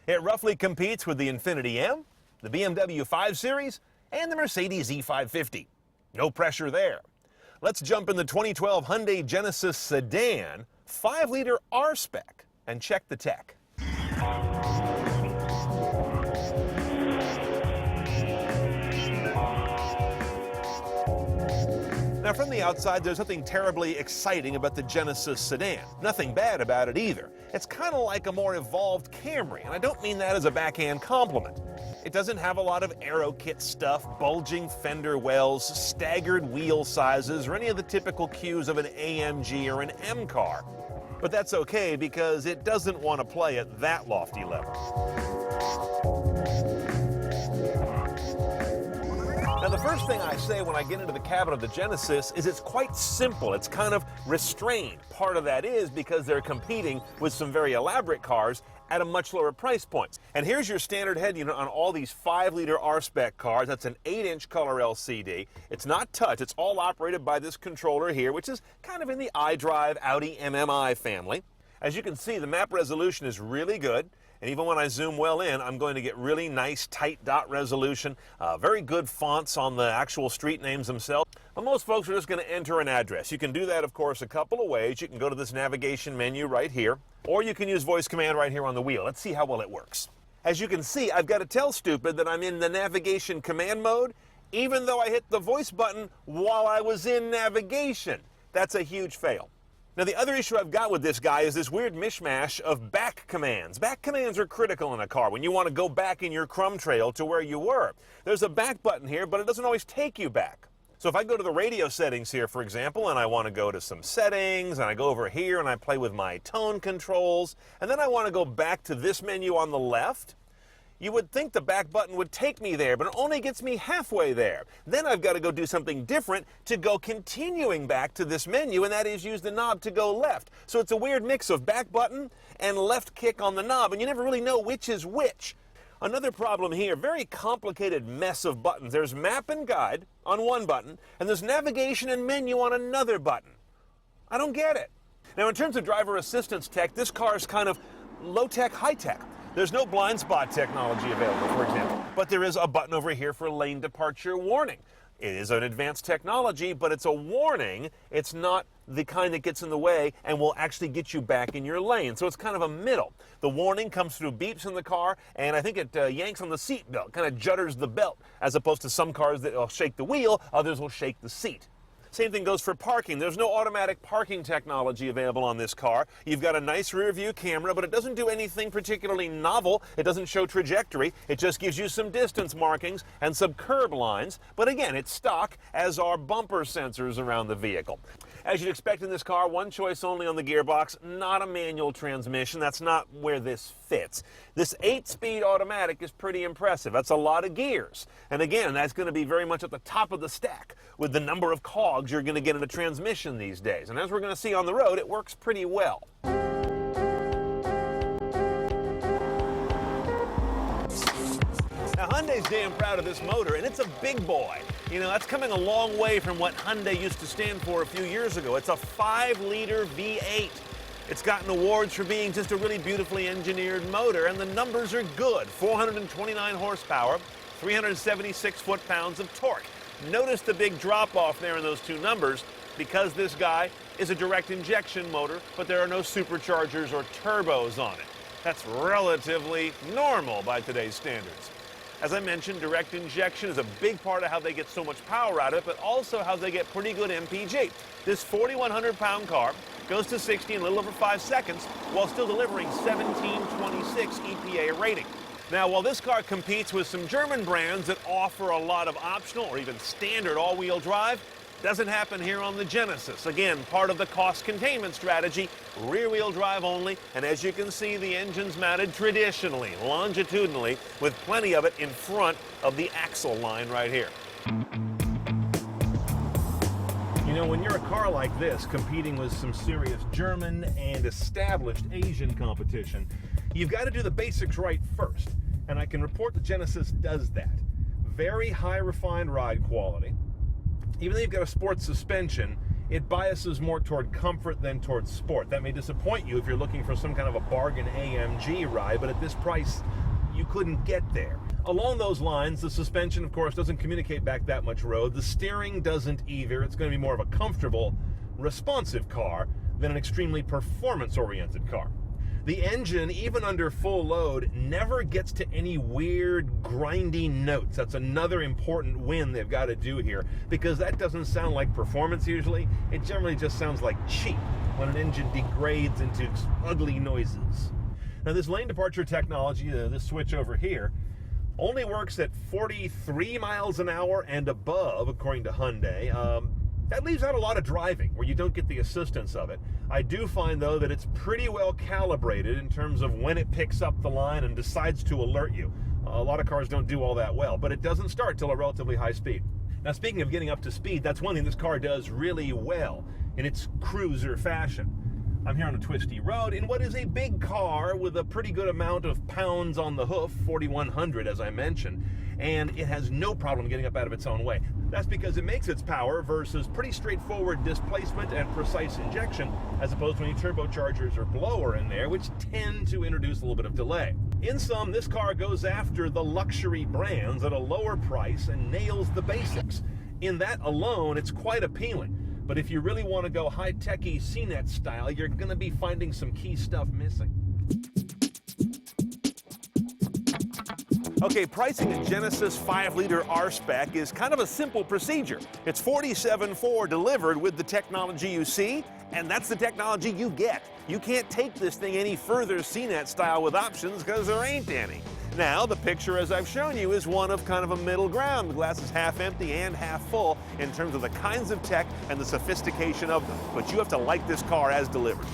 It roughly competes with the Infiniti M, the BMW 5 Series, and the Mercedes E550. No pressure there. Let's jump in the 2012 Hyundai Genesis sedan, 5-liter R-Spec, and check the tech. Now, from the outside, there's nothing terribly exciting about the Genesis sedan. Nothing bad about it either. It's kind of like a more evolved Camry, and I don't mean that as a backhand compliment. It doesn't have a lot of aero kit stuff, bulging fender wells, staggered wheel sizes, or any of the typical cues of an AMG or an M car. But that's okay because it doesn't want to play at that lofty level. Now, the first thing I say when I get into the cabin of the Genesis is it's quite simple. It's kind of restrained. Part of that is because they're competing with some very elaborate cars at a much lower price point. And here's your standard head unit on all these 5-liter R-Spec cars. That's an 8-inch color LCD. It's not touch. It's all operated by this controller here, which is kind of in the iDrive Audi MMI family. As you can see, the map resolution is really good. And even when I zoom well in, I'm going to get really nice, tight dot resolution, very good fonts on the actual street names themselves. But most folks are just going to enter an address. You can do that, of course, a couple of ways. You can go to this navigation menu right here, or you can use voice command right here on the wheel. Let's see how well it works. As you can see, I've got to tell Stupid that I'm in the navigation command mode, even though I hit the voice button while I was in navigation. That's a huge fail. Now, the other issue I've got with this guy is this weird mishmash of back commands. Back commands are critical in a car when you want to go back in your crumb trail to where you were. There's a back button here, but it doesn't always take you back. So if I go to the radio settings here, for example, and I want to go to some settings, and I go over here and I play with my tone controls, and then I want to go back to this menu on the left, you would think the back button would take me there, but it only gets me halfway there. Then I've got to go do something different to go continuing back to this menu, and that is use the knob to go left. So it's a weird mix of back button and left kick on the knob, and you never really know which is which. Another problem here, very complicated mess of buttons. There's map and guide on one button, and there's navigation and menu on another button. I don't get it. Now, in terms of driver assistance tech, this car is kind of low-tech, high-tech. There's no blind spot technology available, for example, but there is a button over here for lane departure warning. It is an advanced technology, but it's a warning. It's not the kind that gets in the way and will actually get you back in your lane. So it's kind of a middle. The warning comes through beeps in the car, and I think it yanks on the seat belt, kind of judders the belt, as opposed to some cars that will shake the wheel, others will shake the seat. Same thing goes for parking. There's no automatic parking technology available on this car. You've got a nice rear view camera, but it doesn't do anything particularly novel. It doesn't show trajectory. It just gives you some distance markings and some curb lines. But again, it's stock, as are bumper sensors around the vehicle. As you'd expect in this car, one choice only on the gearbox, not a manual transmission. That's not where this fits. This 8-speed automatic is pretty impressive. That's a lot of gears. And again, that's going to be very much at the top of the stack with the number of cogs you're going to get in a transmission these days. And as we're going to see on the road, it works pretty well. Now, Hyundai's damn proud of this motor, and it's a big boy. You know, that's coming a long way from what Hyundai used to stand for a few years ago. It's a 5-liter V8. It's gotten awards for being just a really beautifully engineered motor, and the numbers are good. 429 horsepower, 376 foot-pounds of torque. Notice the big drop-off there in those two numbers because this guy is a direct injection motor, but there are no superchargers or turbos on it. That's relatively normal by today's standards. As I mentioned, direct injection is a big part of how they get so much power out of it, but also how they get pretty good MPG. This 4,100-pound car goes to 60 in a little over 5 seconds while still delivering 1726 EPA rating. Now, while this car competes with some German brands that offer a lot of optional or even standard all-wheel drive, doesn't happen here on the Genesis. Again, part of the cost containment strategy, rear-wheel drive only, and as you can see, the engine's mounted traditionally, longitudinally, with plenty of it in front of the axle line right here. You know, when you're a car like this, competing with some serious German and established Asian competition, you've got to do the basics right first, and I can report the Genesis does that. Very high refined ride quality. Even though you've got a sports suspension, it biases more toward comfort than toward sport. That may disappoint you if you're looking for some kind of a bargain AMG ride, but at this price, you couldn't get there. Along those lines, the suspension, of course, doesn't communicate back that much road. The steering doesn't either. It's going to be more of a comfortable, responsive car than an extremely performance-oriented car. The engine, even under full load, never gets to any weird, grindy notes. That's another important win they've got to do here, because that doesn't sound like performance usually. It generally just sounds like cheap when an engine degrades into ugly noises. Now, this lane departure technology, this switch over here, only works at 43 miles an hour and above, according to Hyundai. That leaves out a lot of driving where you don't get the assistance of it. I do find, though, that it's pretty well calibrated in terms of when it picks up the line and decides to alert you. A lot of cars don't do all that well, but it doesn't start till a relatively high speed. Now, speaking of getting up to speed, that's one thing this car does really well in its cruiser fashion. I'm here on a twisty road in what is a big car with a pretty good amount of pounds on the hoof, 4,100 as I mentioned, and it has no problem getting up out of its own way. That's because it makes its power versus pretty straightforward displacement and precise injection, as opposed to any turbochargers or blower in there, which tend to introduce a little bit of delay. In sum, this car goes after the luxury brands at a lower price and nails the basics. In that alone, it's quite appealing. But if you really want to go high-techy CNET style, you're going to be finding some key stuff missing. Okay, pricing a Genesis 5-liter R-Spec is kind of a simple procedure. It's $47,400 delivered with the technology you see, and that's the technology you get. You can't take this thing any further CNET style with options because there ain't any. Now, the picture, as I've shown you, is one of kind of a middle ground. The glass is half empty and half full in terms of the kinds of tech and the sophistication of them. But you have to like this car as delivered.